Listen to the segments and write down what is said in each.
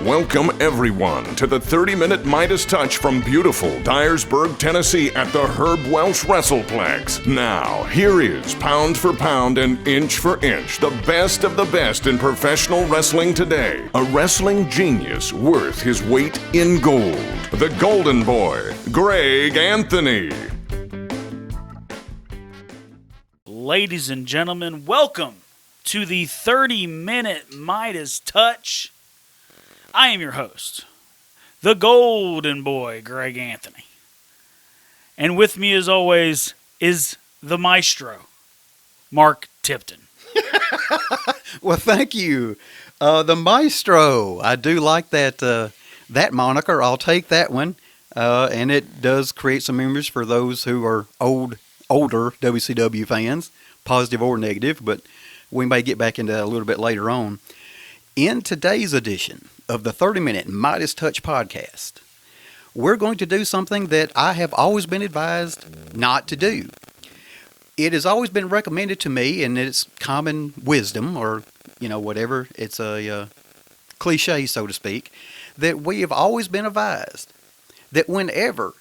Welcome everyone to the 30-minute Midas touch from beautiful Dyersburg, Tennessee at the Herb Welsh Wrestleplex. Now, here is pound for pound and inch for inch, the best of the best in professional wrestling today. A wrestling genius worth his weight in gold. The Golden Boy, Greg Anthony. Ladies and gentlemen, welcome to the 30-minute Midas touch. I am your host, the Golden Boy, Greg Anthony. And with me, as always, is the maestro, Mark Tipton. Well, thank you. The maestro. I do like that that moniker. I'll take that one. And it does create some memories for those who are older WCW fans, positive or negative, but we may get back into that a little bit later on. In today's edition of the 30-minute Midas Touch podcast, we're going to do something that I have always been advised not to do. It has always been recommended to me, and it's common wisdom, or, whatever, it's a cliche, so to speak, that we have always been advised that whenever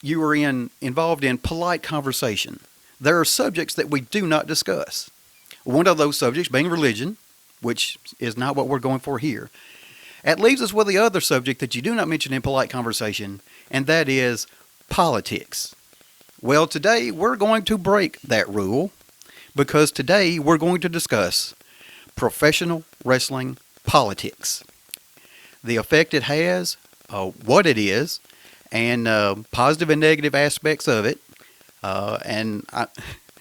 you are involved in polite conversation, there are subjects that we do not discuss. One of those subjects being religion, which is not what we're going for here. It leaves us with the other subject that you do not mention in polite conversation, and that is politics. Well, today we're going to break that rule, because today we're going to discuss professional wrestling politics. The effect it has, what it is, and positive and negative aspects of it.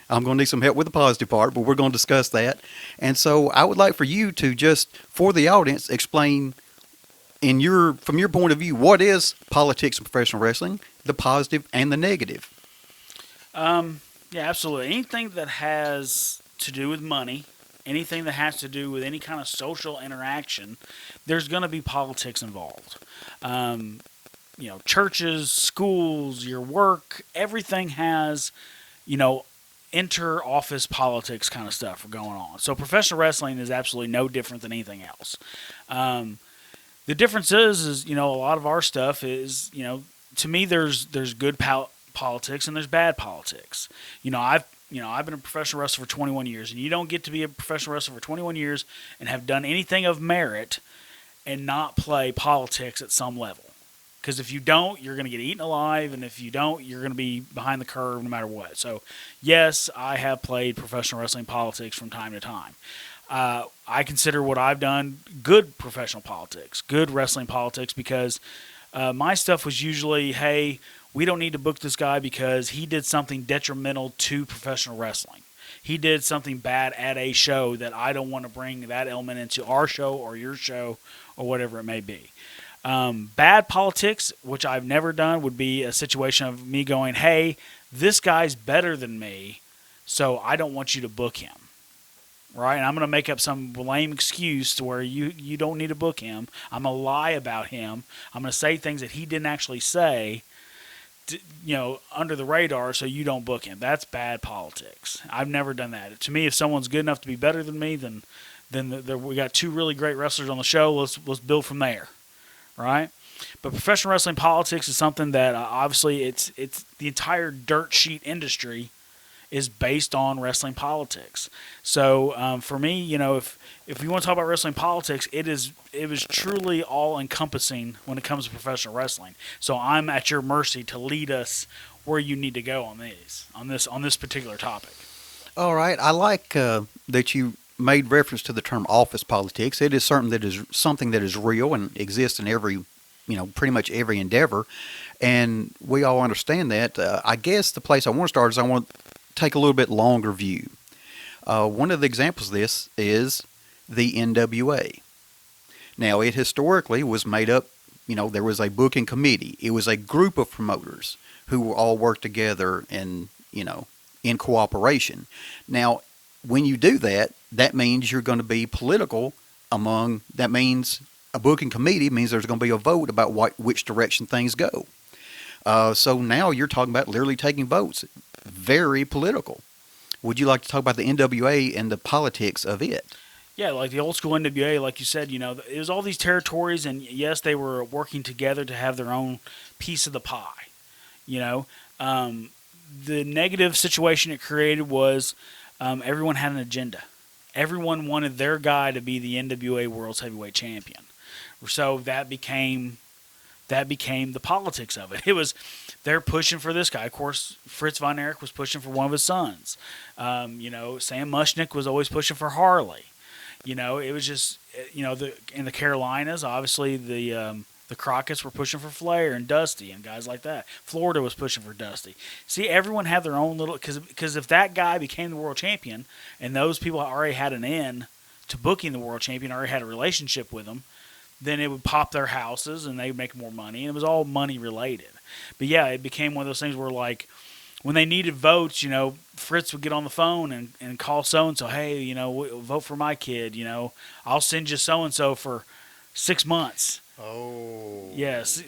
I'm going to need some help with the positive part, but we're going to discuss that. And so I would like for you to just, for the audience, explain from your point of view, what is politics in professional wrestling, the positive and the negative. Yeah, absolutely. Anything that has to do with money, anything that has to do with any kind of social interaction, there's going to be politics involved. Churches, schools, your work, everything has, inter-office politics kind of stuff going on. So professional wrestling is absolutely no different than anything else. The difference is a lot of our stuff is, to me, there's good politics and there's bad politics. I've been a professional wrestler for 21 years, and you don't get to be a professional wrestler for 21 years and have done anything of merit and not play politics at some level. Because if you don't, you're going to get eaten alive, and if you don't, you're going to be behind the curve no matter what. So, yes, I have played professional wrestling politics from time to time. I consider what I've done good professional politics, good wrestling politics, because my stuff was usually, hey, we don't need to book this guy because he did something detrimental to professional wrestling. He did something bad at a show that I don't want to bring that element into our show or your show or whatever it may be. Bad politics, which I've never done, would be a situation of me going, hey, this guy's better than me, so I don't want you to book him. Right? And I'm going to make up some lame excuse to where you don't need to book him. I'm going to lie about him. I'm going to say things that he didn't actually say, under the radar, so you don't book him. That's bad politics. I've never done that. To me, if someone's good enough to be better than me, then we got two really great wrestlers on the show. Let's build from there. Right? But professional wrestling politics is something that obviously it's the entire dirt sheet industry is based on wrestling politics. So for me, if you want to talk about wrestling politics, it was truly all encompassing when it comes to professional wrestling. So I'm at your mercy to lead us where you need to go on this particular topic. All right, I like that you made reference to the term office politics. It is something that is real and exists in every, pretty much every endeavor, and we all understand that. I guess the place I want to start is I want to take a little bit longer view. One of the examples of this is the NWA. Now, it historically was made up, there was a booking committee. It was a group of promoters who all worked together and, in cooperation. Now, when you do that, that means you're going to be political that means a booking committee means there's going to be a vote about which direction things go. So now you're talking about literally taking votes. Very political. Would you like to talk about the NWA and the politics of it? Yeah, like the old school NWA, like you said, it was all these territories, and yes, they were working together to have their own piece of the pie. You know, um, the negative situation it created was everyone had an agenda. Everyone wanted their guy to be the NWA World's Heavyweight Champion. So that became the politics of it. It was they're pushing for this guy. Of course, Fritz von Erich was pushing for one of his sons. Sam Mushnick was always pushing for Harley. It was just in the Carolinas, obviously the Crockett's were pushing for Flair and Dusty and guys like that. Florida was pushing for Dusty. See, everyone had their own little because if that guy became the world champion and those people already had an in to booking the world champion, already had a relationship with him, then it would pop their houses and they would make more money. And it was all money related. But yeah, it became one of those things where like when they needed votes, Fritz would get on the phone and call so-and-so, hey, vote for my kid, I'll send you so-and-so for 6 months. Oh. Yeah, see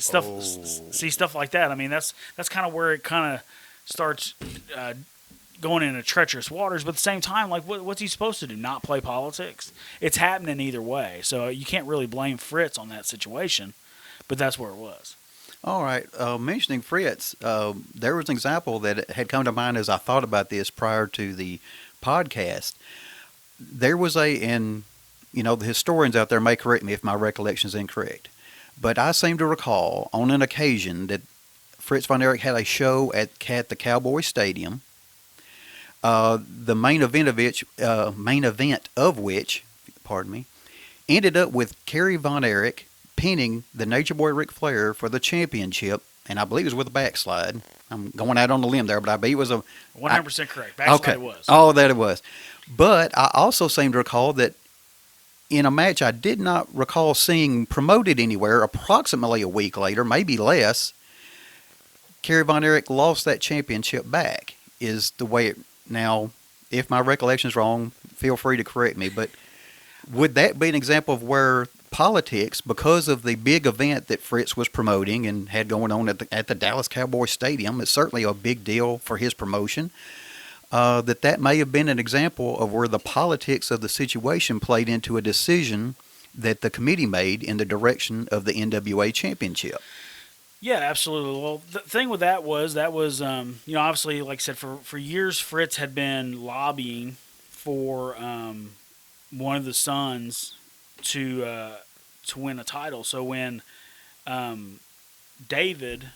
stuff like that. I mean, that's kind of where it kind of starts going into treacherous waters. But at the same time, like, what's he supposed to do? Not play politics? It's happening either way. So you can't really blame Fritz on that situation. But that's where it was. All right. Mentioning Fritz, there was an example that had come to mind as I thought about this prior to the podcast. There was and the historians out there may correct me if my recollection is incorrect, but I seem to recall on an occasion that Fritz von Erich had a show at the Cowboy Stadium. The main event of which, ended up with Kerry von Erich pinning the Nature Boy Ric Flair for the championship, and I believe it was with a backslide. I'm going out on the limb there, but I believe it was 100% correct. Backslide it was. Oh, that it was. But I also seem to recall that in a match I did not recall seeing promoted anywhere, approximately a week later, maybe less, Kerry von Erich lost that championship back, is the way it... Now, if my recollection is wrong, feel free to correct me, but would that be an example of where politics, because of the big event that Fritz was promoting and had going on at the Dallas Cowboy Stadium, it's certainly a big deal for his promotion, that may have been an example of where the politics of the situation played into a decision that the committee made in the direction of the NWA Championship. Yeah, absolutely. Well, the thing with that was obviously, like I said, for years, Fritz had been lobbying for one of the sons to win a title. So when David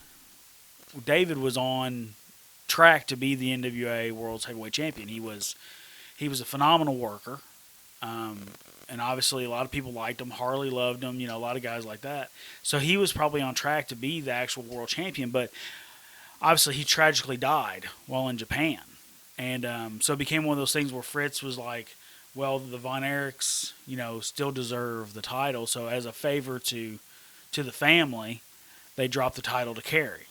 was on track to be the NWA World's Heavyweight Champion, he was a phenomenal worker. And obviously a lot of people liked him. Harley loved him, a lot of guys like that. So he was probably on track to be the actual world champion, but obviously he tragically died while in Japan. And so it became one of those things where Fritz was like, well, the Von Erichs, still deserve the title. So as a favor to the family, they dropped the title to Kerry.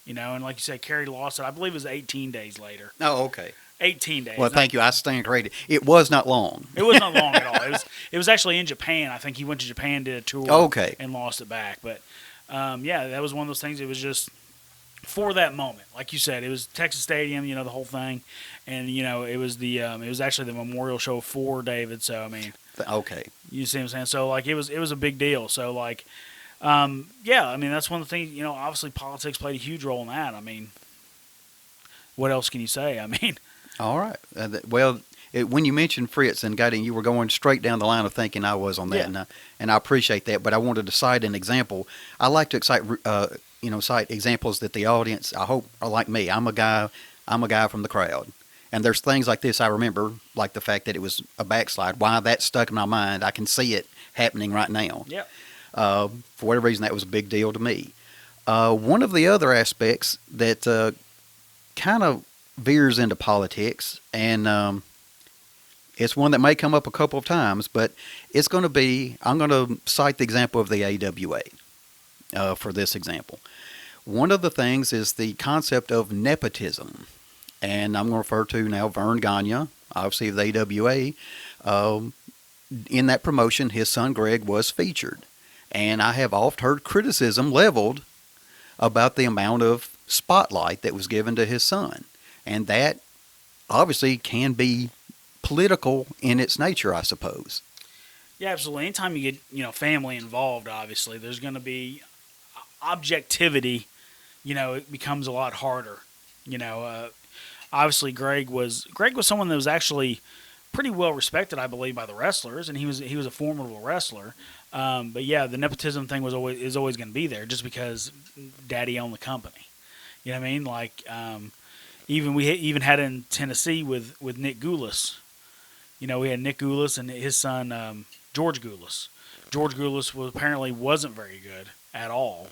And like you said, Kerry lost it. I believe it was 18 days later. Oh, okay. 18 days. Well, thank you. I stand corrected. It was not long. It was not long at all. It was actually in Japan. I think he went to Japan, did a tour, okay, and lost it back. But that was one of those things. It was just for that moment, like you said. It was Texas Stadium, the whole thing, and it was it was actually the memorial show for David. So I mean, okay, you see what I'm saying? So like it was a big deal. So like, I mean that's one of the things. Obviously politics played a huge role in that. I mean, what else can you say? I mean. All right. When you mentioned Fritz and you were going straight down the line of thinking I was on that, yeah. and I appreciate that. But I wanted to cite an example. I like to cite examples that the audience, I hope, are like me. I'm a guy from the crowd, and there's things like this I remember, like the fact that it was a backslide. Why that stuck in my mind? I can see it happening right now. Yeah. For whatever reason, that was a big deal to me. One of the other aspects that kind of veers into politics, and it's one that may come up a couple of times, but I'm going to cite the example of the AWA for this example. One of the things is the concept of nepotism, and I'm going to refer to now Vern Gagne, obviously of the AWA. In that promotion, his son Greg was featured, and I have oft heard criticism leveled about the amount of spotlight that was given to his son. And that obviously can be political in its nature, I suppose. Yeah, absolutely. Anytime you get family involved, obviously there's going to be objectivity. It becomes a lot harder. Obviously Greg was someone that was actually pretty well respected, I believe, by the wrestlers, and he was a formidable wrestler. But yeah, the nepotism thing is always going to be there, just because Daddy owned the company. You know what I mean? Like we even had it in Tennessee with Nick Goulas. We had Nick Goulas and his son George Goulas. George Goulas apparently wasn't very good at all,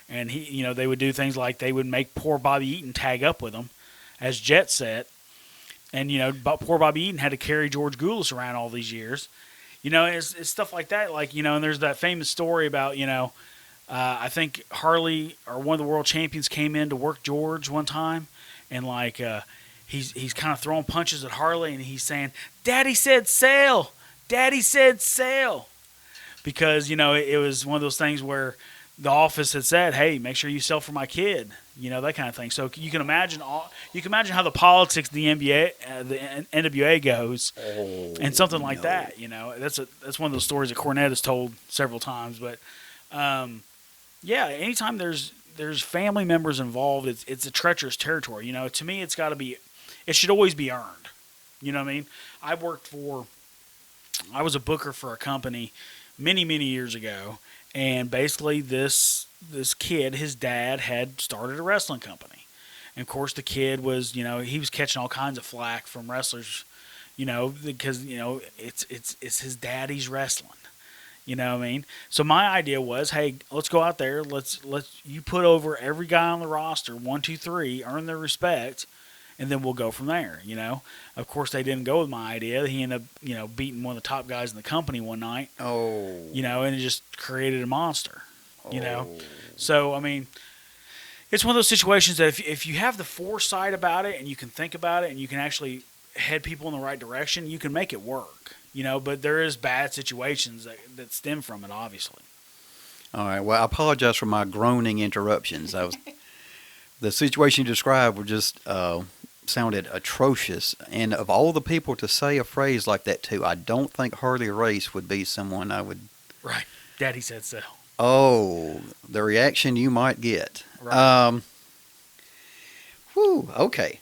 and they would do things like they would make poor Bobby Eaton tag up with them as jet set. And, poor Bobby Eaton had to carry George Goulas around all these years. It's stuff like that. And there's that famous story about, I think Harley or one of the world champions came in to work George one time. And, he's kind of throwing punches at Harley, and he's saying, "Daddy said sail. Daddy said sail." Because, it was one of those things where the office had said, "Hey, make sure you sell for my kid," that kind of thing. So you can imagine how the politics of the NBA, the NWA goes, and something like that. That's one of those stories that Cornette has told several times. But yeah, anytime there's family members involved, it's a treacherous territory. To me, it should always be earned. You know what I mean? I was a booker for a company many, many years ago. And basically, this kid, his dad had started a wrestling company. And, of course, the kid was, he was catching all kinds of flack from wrestlers, because, it's his daddy's wrestling. You know what I mean? So my idea was, hey, let's go out there. Let's you put over every guy on the roster, 1, 2, 3, earn their respect, and then we'll go from there. Of course, they didn't go with my idea. He ended up, beating one of the top guys in the company one night. Oh. And it just created a monster. So I mean, it's one of those situations that if you have the foresight about it and you can think about it and you can actually head people in the right direction, you can make it work. But there is bad situations that stem from it, obviously. All right. Well, I apologize for my groaning interruptions. The situation you described were just sounded atrocious. And of all the people to say a phrase like that to, I don't think Harley Race would be someone I would. Right. Daddy said so. Oh, the reaction you might get. Right. Okay.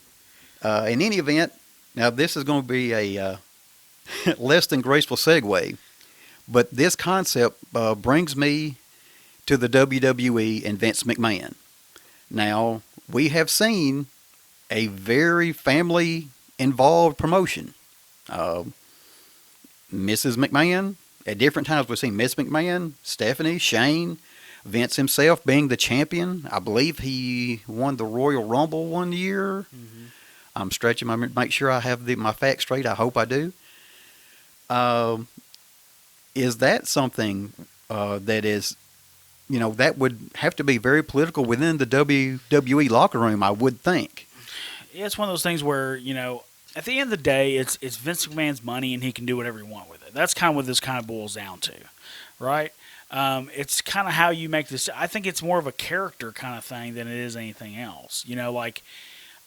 In any event, now this is going to be a less than graceful segue, but this concept brings me to the WWE and Vince McMahon. Now, we have seen a very family-involved promotion. Mrs. McMahon, at different times we've seen Miss McMahon, Stephanie, Shane, Vince himself being the champion. I believe he won the Royal Rumble one year. Mm-hmm. I'm stretching my make sure I have my facts straight. I hope I do. Is that something that is, that would have to be very political within the WWE locker room, I would think. Yeah, it's one of those things where, at the end of the day, it's Vince McMahon's money and he can do whatever he wants with it. That's kind of what this kind of boils down to, right? It's kind of how you make this. I think it's more of a character kind of thing than it is anything else. Like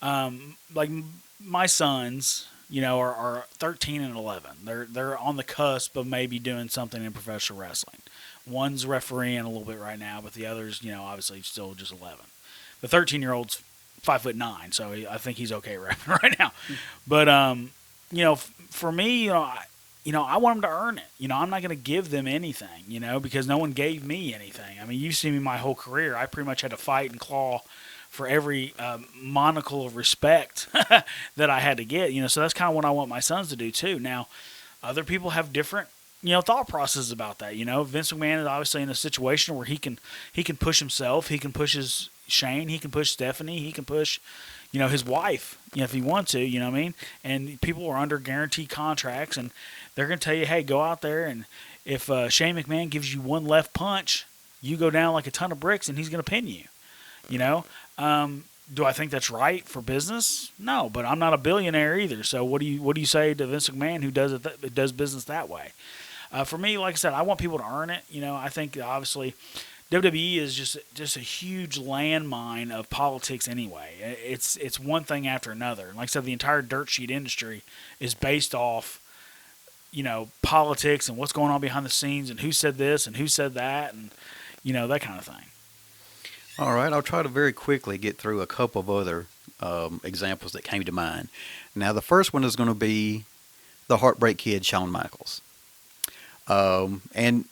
my sons, are 13 and 11. They're on the cusp of maybe doing something in professional wrestling. One's refereeing a little bit right now, but the other's, obviously still just 11. The 13-year-old's 5'9", so I think he's okay right now. But for me, I want them to earn it. I'm not going to give them anything, because no one gave me anything. I mean, you've seen me my whole career. I pretty much had to fight and claw for every monocle of respect that I had to get. So that's kind of what I want my sons to do too. Now, other people have different thought processes about that. Vince McMahon is obviously in a situation where he can push himself, he can push his Shane, he can push Stephanie, he can push, his wife, if he wants to, you know what I mean? And people are under guaranteed contracts, and they're going to tell you, hey, go out there, and if Shane McMahon gives you one left punch, you go down like a ton of bricks, and he's going to pin you. Do I think that's right for business? No, but I'm not a billionaire either. So what do you say to Vince McMahon, who does business that way? For me, like I said, I want people to earn it. I think obviously WWE is just a huge landmine of politics anyway. It's one thing after another. And like I said, the entire dirt sheet industry is based off politics and what's going on behind the scenes and who said this and who said that and, that kind of thing. All right, I'll try to very quickly get through a couple of other examples that came to mind. Now, the first one is going to be the Heartbreak Kid, Shawn Michaels. And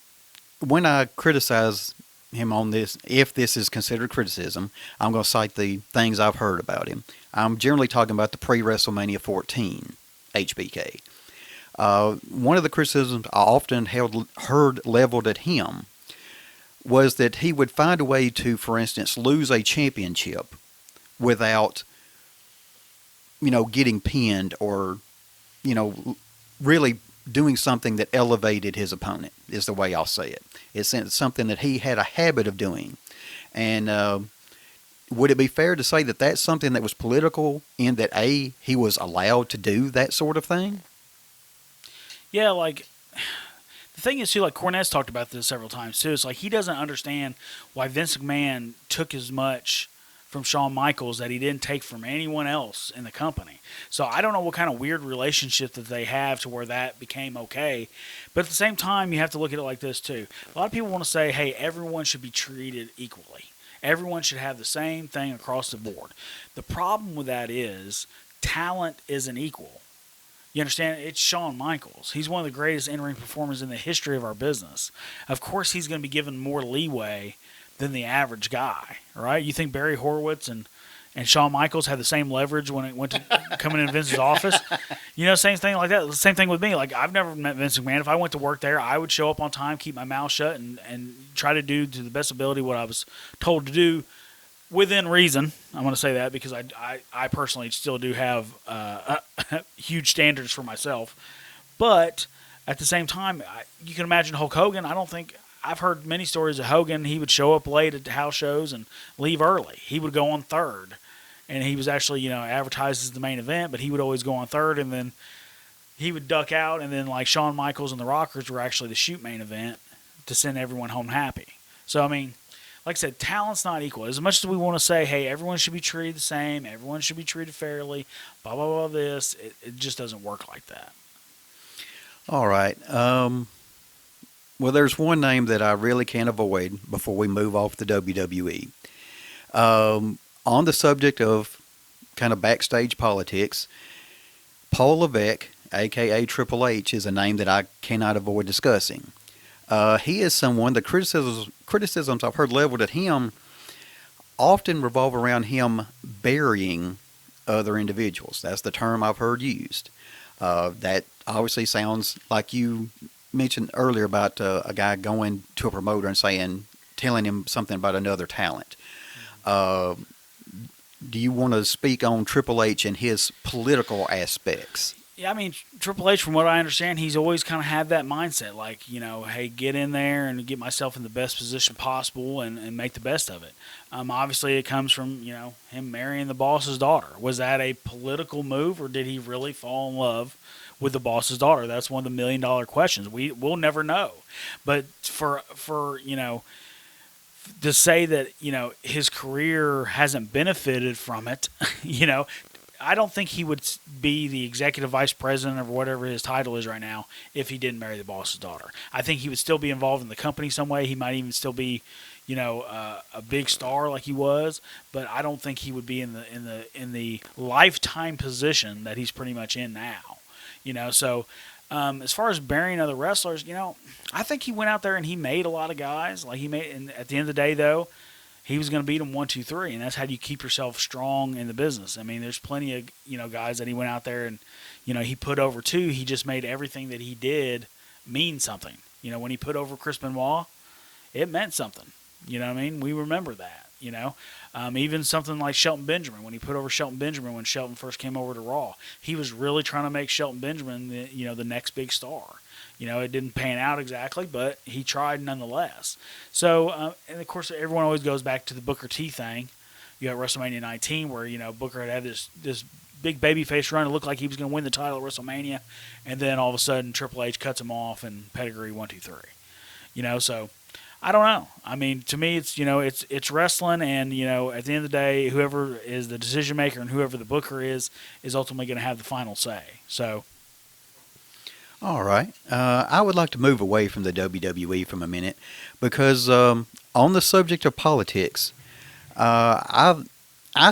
when I criticize him on this, if this is considered criticism, I'm going to cite the things I've heard about him. I'm generally talking about the pre-WrestleMania 14 HBK. One of the criticisms I often heard leveled at him was that he would find a way to, for instance, lose a championship without, getting pinned or, really doing something that elevated his opponent, is the way I'll say it. It's something that he had a habit of doing. And would it be fair to say that that's something that was political in that, A, he was allowed to do that sort of thing? Yeah, like, the thing is, too, like Cornette's talked about this several times, too. It's like he doesn't understand why Vince McMahon took as much from Shawn Michaels that he didn't take from anyone else in the company. So I don't know what kind of weird relationship that they have to where that became okay. But at the same time, you have to look at it like this, too. A lot of people want to say, hey, everyone should be treated equally. Everyone should have the same thing across the board. The problem with that is talent isn't equal. You understand? It's Shawn Michaels. He's one of the greatest in-ring performers in the history of our business. Of course, he's going to be given more leeway than the average guy, right? You think Barry Horowitz and Shawn Michaels had the same leverage when it went to coming in Vince's office? Same thing like that. The same thing with me. Like, I've never met Vince McMahon. If I went to work there, I would show up on time, keep my mouth shut, and try to do to the best ability what I was told to do within reason. I'm going to say that because I personally still do have huge standards for myself. But at the same time, you can imagine Hulk Hogan. I've heard many stories of Hogan. He would show up late at house shows and leave early. He would go on third. And he was actually, advertised as the main event, but he would always go on third, and then he would duck out, and then, like, Shawn Michaels and the Rockers were actually the shoot main event to send everyone home happy. So, I mean, like I said, talent's not equal. As much as we want to say, hey, everyone should be treated the same, everyone should be treated fairly, blah, blah, blah, this, it just doesn't work like that. All right. Well, there's one name that I really can't avoid before we move off the WWE. On the subject of kind of backstage politics, Paul Levesque, a.k.a. Triple H, is a name that I cannot avoid discussing. He is someone, the criticisms I've heard leveled at him often revolve around him burying other individuals. That's the term I've heard used. That obviously sounds like you mentioned earlier about a guy going to a promoter and telling him something about another talent. Do you want to speak on Triple H and his political aspects? Yeah, I mean, Triple H, from what I understand, he's always kind of had that mindset, like, hey, get in there and get myself in the best position possible and make the best of it. Obviously, it comes from, him marrying the boss's daughter. Was that a political move, or did he really fall in love with the boss's daughter? That's one of the $1 million questions. We'll never know. But for to say that, his career hasn't benefited from it, I don't think he would be the executive vice president or whatever his title is right now if he didn't marry the boss's daughter. I think he would still be involved in the company some way. He might even still be, a big star like he was, but I don't think he would be in the lifetime position that he's pretty much in now. So as far as burying other wrestlers, I think he went out there and he made a lot of guys. And at the end of the day, though, he was going to beat them 1, 2, 3, and that's how you keep yourself strong in the business. I mean, there's plenty of guys that he went out there and he put over too. He just made everything that he did mean something. When he put over Chris Benoit, it meant something. You know what I mean? We remember that. Even something like Shelton Benjamin, when he put over Shelton Benjamin when Shelton first came over to Raw, he was really trying to make Shelton Benjamin the next big star. It didn't pan out exactly, but he tried nonetheless. So, and of course, everyone always goes back to the Booker T thing. You got WrestleMania 19 where, Booker had this big babyface run. It looked like he was going to win the title at WrestleMania, and then all of a sudden Triple H cuts him off and pedigree 1, 2, 3. So I don't know. I mean, to me, it's it's wrestling, and at the end of the day, whoever is the decision maker and whoever the booker is ultimately going to have the final say. So. All right. I would like to move away from the WWE for a minute because on the subject of politics, I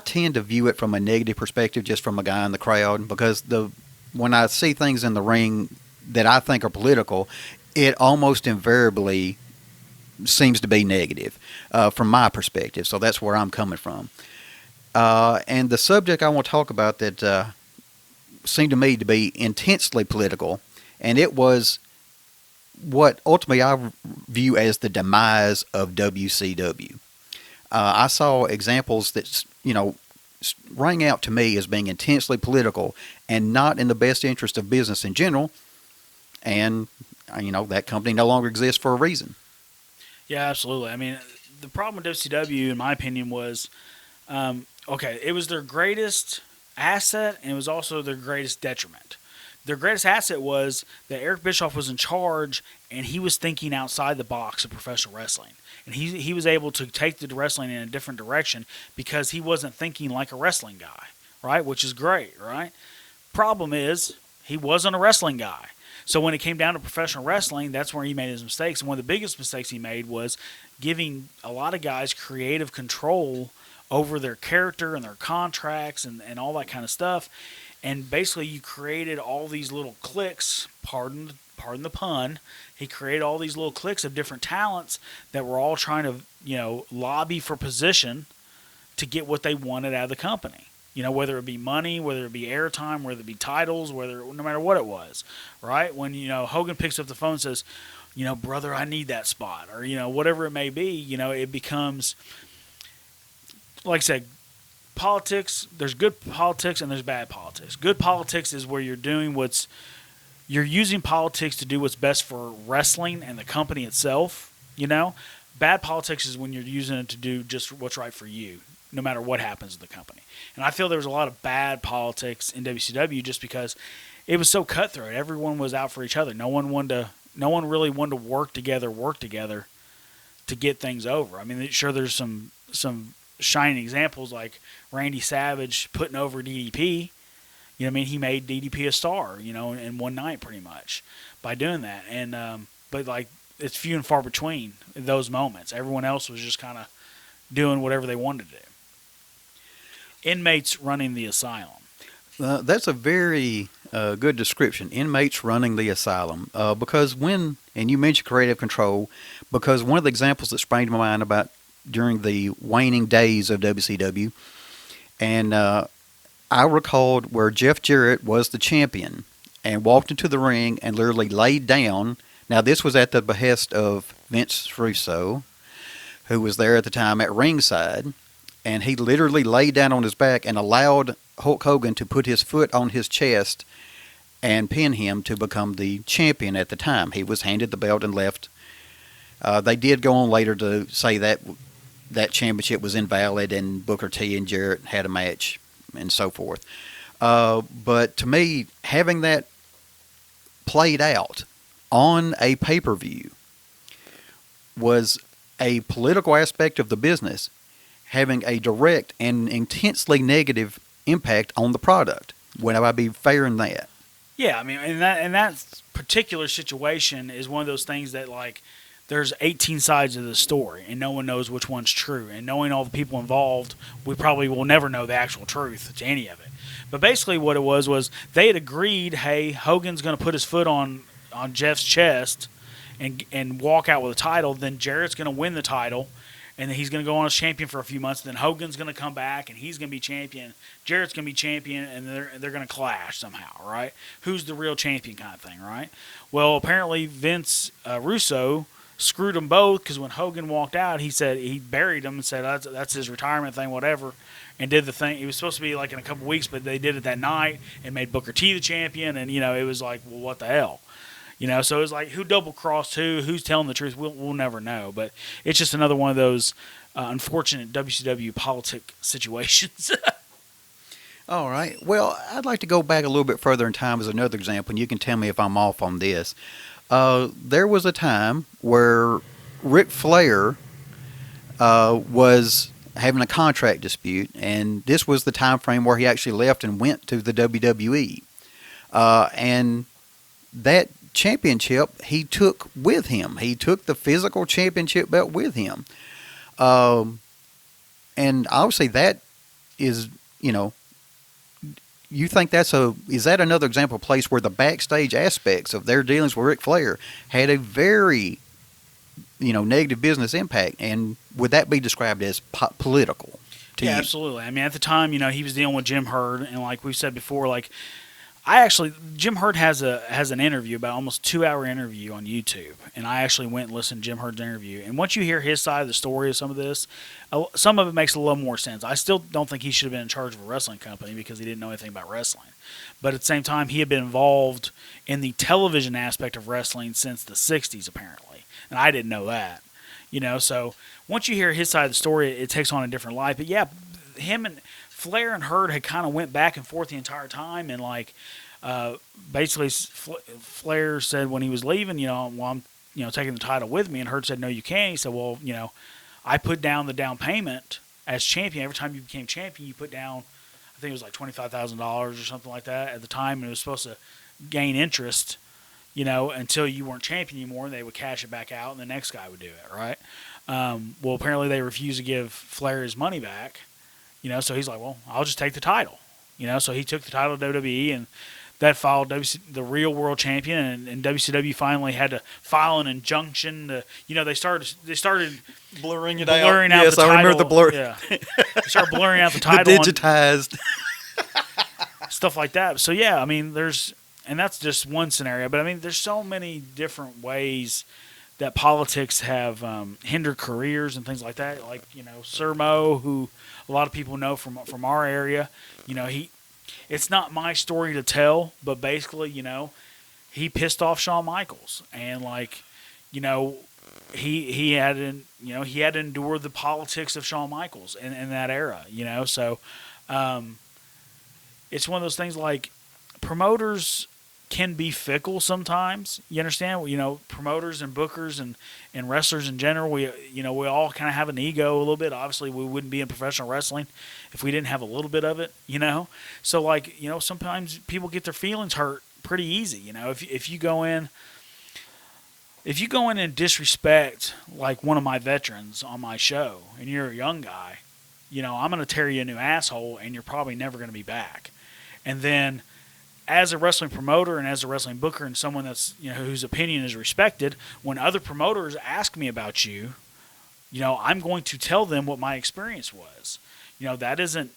tend to view it from a negative perspective, just from a guy in the crowd, because when I see things in the ring that I think are political, it almost invariably seems to be negative from my perspective. So that's where I'm coming from. And the subject I want to talk about that seemed to me to be intensely political, and it was what ultimately I view as the demise of WCW. I saw examples that, rang out to me as being intensely political and not in the best interest of business in general. And, that company no longer exists for a reason. Yeah, absolutely. I mean, the problem with WCW, in my opinion, was okay, it was their greatest asset and it was also their greatest detriment. Their greatest asset was that Eric Bischoff was in charge and he was thinking outside the box of professional wrestling. And he was able to take the wrestling in a different direction because he wasn't thinking like a wrestling guy, right? Which is great, right? Problem is, he wasn't a wrestling guy. So when it came down to professional wrestling, that's where he made his mistakes. And one of the biggest mistakes he made was giving a lot of guys creative control over their character and their contracts and all that kind of stuff. And basically you created all these little cliques, pardon the pun, he created all these little cliques of different talents that were all trying to, lobby for position to get what they wanted out of the company. Whether it be money, whether it be airtime, whether it be titles, no matter what it was, right? When, Hogan picks up the phone and says, brother, I need that spot, or, whatever it may be, it becomes, like I said, politics, there's good politics and there's bad politics. Good politics is where you're using politics to do what's best for wrestling and the company itself, Bad politics is when you're using it to do just what's right for you, no matter what happens in the company. And I feel there was a lot of bad politics in WCW just because it was so cutthroat. Everyone was out for each other. No one really wanted to work together to get things over. I mean, sure, there's some shining examples like Randy Savage putting over DDP. He made DDP a star, in one night pretty much by doing that. And but like it's few and far between those moments. Everyone else was just kind of doing whatever they wanted to do. Inmates running the asylum. That's a very good description. Inmates running the asylum. Because and you mentioned creative control, because one of the examples that sprang to my mind about during the waning days of WCW, and I recalled where Jeff Jarrett was the champion and walked into the ring and literally laid down. Now, this was at the behest of Vince Russo, who was there at the time at ringside. And he literally laid down on his back and allowed Hulk Hogan to put his foot on his chest and pin him to become the champion at the time. He was handed the belt and left. They did go on later to say that championship was invalid and Booker T and Jarrett had a match and so forth. But to me, having that played out on a pay-per-view was a political aspect of the business having a direct and intensely negative impact on the product. Would I be fair in that? Yeah, I mean, and that particular situation is one of those things that, like, there's 18 sides of the story, and no one knows which one's true. And knowing all the people involved, we probably will never know the actual truth to any of it. But basically what it was they had agreed, hey, Hogan's going to put his foot on Jeff's chest and walk out with a title. Then Jarrett's going to win the title. And then he's going to go on as champion for a few months. Then Hogan's going to come back, and he's going to be champion. Jarrett's going to be champion, and they're going to clash somehow, right? Who's the real champion kind of thing, right? Well, apparently Vince Russo screwed them both because when Hogan walked out, he said he buried him and said that's his retirement thing, whatever, and did the thing. It was supposed to be like in a couple weeks, but they did it that night and made Booker T the champion, and it was like, well, what the hell? So it's like who double-crossed who's telling the truth, we'll never know. But it's just another one of those unfortunate WCW politic situations. All right. Well, I'd like to go back a little bit further in time as another example, and you can tell me if I'm off on this. There was a time where Ric Flair was having a contract dispute, and this was the time frame where he actually left and went to the WWE. And that championship he took with him. He took the physical championship belt with him. And obviously that is, you think is that another example of a place where the backstage aspects of their dealings with Ric Flair had a very, negative business impact? And would that be described as political to you? Absolutely. I mean, at the time, he was dealing with Jim Herd, and like we've said before, Jim Herd has an interview, about almost 2-hour interview on YouTube, and I actually went and listened to Jim Herd's interview. And once you hear his side of the story of some of this, some of it makes a little more sense. I still don't think he should have been in charge of a wrestling company because he didn't know anything about wrestling. But at the same time, he had been involved in the television aspect of wrestling since the 60s, apparently. And I didn't know that. So once you hear his side of the story, it takes on a different life. But yeah, him and Flair and Herd had kind of went back and forth the entire time, and basically Flair said when he was leaving, I'm taking the title with me, and Herd said, no, you can't. He said, well, I put down the down payment as champion. Every time you became champion, you put down, I think it was like $25,000 or something like that at the time, and it was supposed to gain interest, until you weren't champion anymore, and they would cash it back out, and the next guy would do it, right? Well, apparently they refused to give Flair his money back. So he's like, well, I'll just take the title. So he took the title to WWE, and that followed the real world champion, and WCW finally had to file an injunction. They started blurring out. Yes, the title. I remember the blur. Yeah, they started blurring out the title, the digitized stuff like that. So yeah, I mean, and that's just one scenario, but I mean, there's so many different ways that politics have hindered careers and things like that. Like, Sir Mo, who a lot of people know from our area, it's not my story to tell, but basically, he pissed off Shawn Michaels, and he had to endure the politics of Shawn Michaels in that era, So it's one of those things, like, promoters can be fickle sometimes. You understand? Promoters and bookers and wrestlers in general, we all kind of have an ego a little bit. Obviously, we wouldn't be in professional wrestling if we didn't have a little bit of it, So, sometimes people get their feelings hurt pretty easy, If you go in and disrespect, like, one of my veterans on my show, and you're a young guy, I'm going to tear you a new asshole, and you're probably never going to be back. And then, as a wrestling promoter and as a wrestling booker and someone that's, whose opinion is respected, when other promoters ask me about you, I'm going to tell them what my experience was. That isn't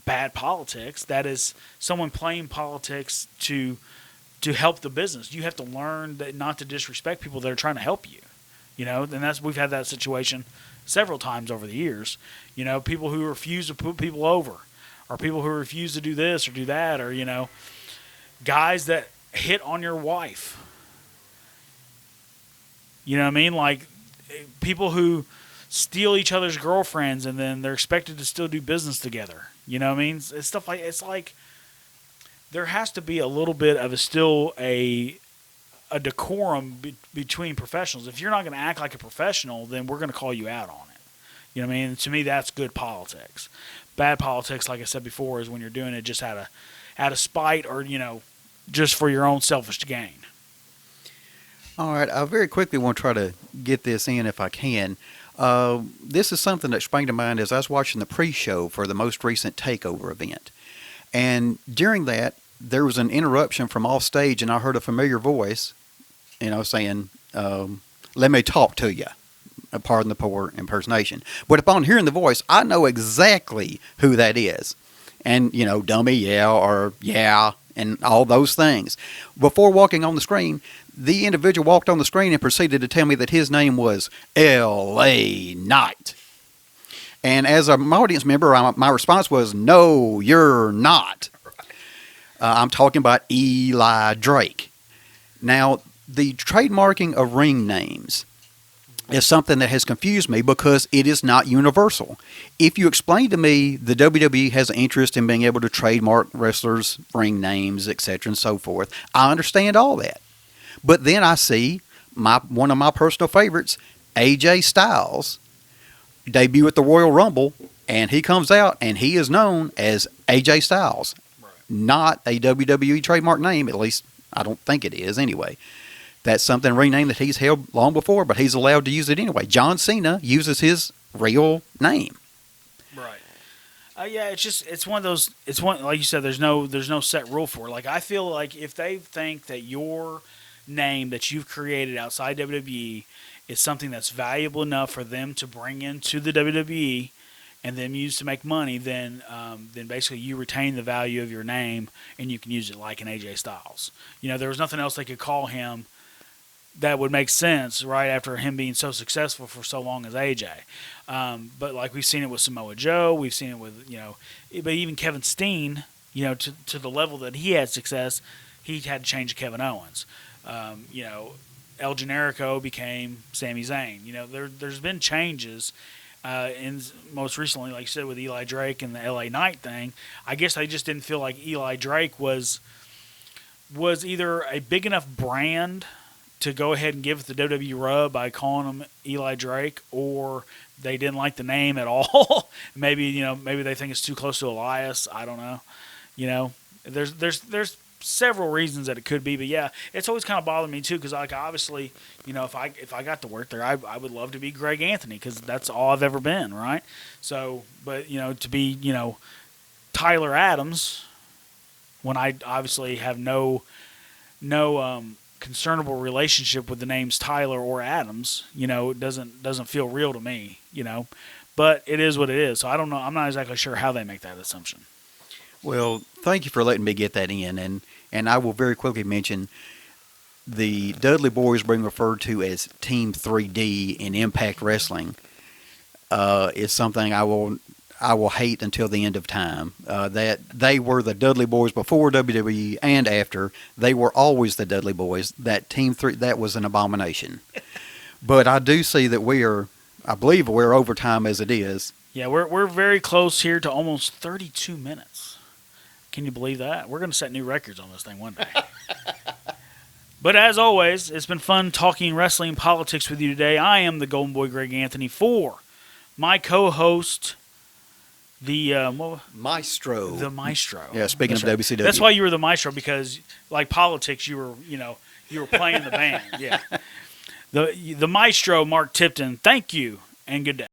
bad politics. That is someone playing politics to help the business. You have to learn that not to disrespect people that are trying to help you. And we've had that situation several times over the years. People who refuse to put people over, or people who refuse to do this or do that, or, guys that hit on your wife. You know what I mean? Like, people who steal each other's girlfriends and then they're expected to still do business together. You know what I mean? It's stuff like, it's like there has to be a little bit of a decorum between professionals. If you're not going to act like a professional, then we're going to call you out on it. You know what I mean? To me, that's good politics. Bad politics, like I said before, is when you're doing it just out of spite, or, just for your own selfish gain. All right, I very quickly want to try to get this in if I can. This is something that sprang to mind as I was watching the pre-show for the most recent TakeOver event. And during that, there was an interruption from off stage, and I heard a familiar voice, saying, let me talk to you. Pardon the poor impersonation. But upon hearing the voice, I know exactly who that is. And, dummy, yeah, or yeah, and all those things. Before walking on the screen, the individual walked on the screen and proceeded to tell me that his name was L.A. Knight. And as an audience member, my response was, no, you're not. I'm talking about Eli Drake. Now, the trademarking of ring names is something that has confused me because it is not universal. If you explain to me the WWE has an interest in being able to trademark wrestlers' ring names, etc., and so forth, I understand all that. But then I see one of my personal favorites, AJ Styles, debut at the Royal Rumble, and he comes out and he is known as AJ Styles. Right. Not a WWE trademark name, at least I don't think it is anyway. That's something renamed that he's held long before, but he's allowed to use it anyway. John Cena uses his real name. Right. Yeah, it's one of those. It's one, like you said. There's no set rule for it. Like, I feel like if they think that your name that you've created outside WWE is something that's valuable enough for them to bring into the WWE and them use to make money, then basically you retain the value of your name and you can use it, like in AJ Styles. There was nothing else they could call him that would make sense right after him being so successful for so long as AJ. But like we've seen it with Samoa Joe, we've seen it with, but even Kevin Steen, to the level that he had success, he had to change to Kevin Owens. El Generico became Sami Zayn. There's been changes. And most recently, like you said, with Eli Drake and the LA Knight thing, I guess they just didn't feel like Eli Drake was either a big enough brand to go ahead and give it the WWE rub by calling him Eli Drake, or they didn't like the name at all. Maybe they think it's too close to Elias. I don't know. There's several reasons that it could be, but yeah, it's always kind of bothered me too, because like obviously, if I got to work there, I would love to be Greg Anthony, because that's all I've ever been, right? So, but to be Tyler Adams, when I obviously have no concernable relationship with the names Tyler or Adams, it doesn't feel real to me, but it is what it is. So I don't know. I'm not exactly sure how they make that assumption. Well, thank you for letting me get that in, and I will very quickly mention the Dudley Boys being referred to as Team 3D in Impact Wrestling is something I will hate until the end of time. That they were the Dudley Boys before WWE and after. They were always the Dudley Boys. That Team 3, that was an abomination. But I do see that I believe we're over time as it is. Yeah, we're very close here to almost 32 minutes. Can you believe that? We're going to set new records on this thing one day. But as always, it's been fun talking wrestling politics with you today. I am the Golden Boy Greg Anthony, for my co-host, the Maestro. The Maestro. Yeah, speaking of WCW. That's why you were the Maestro, because like politics, you were playing the band. Yeah. The Maestro, Mark Tipton. Thank you and good day.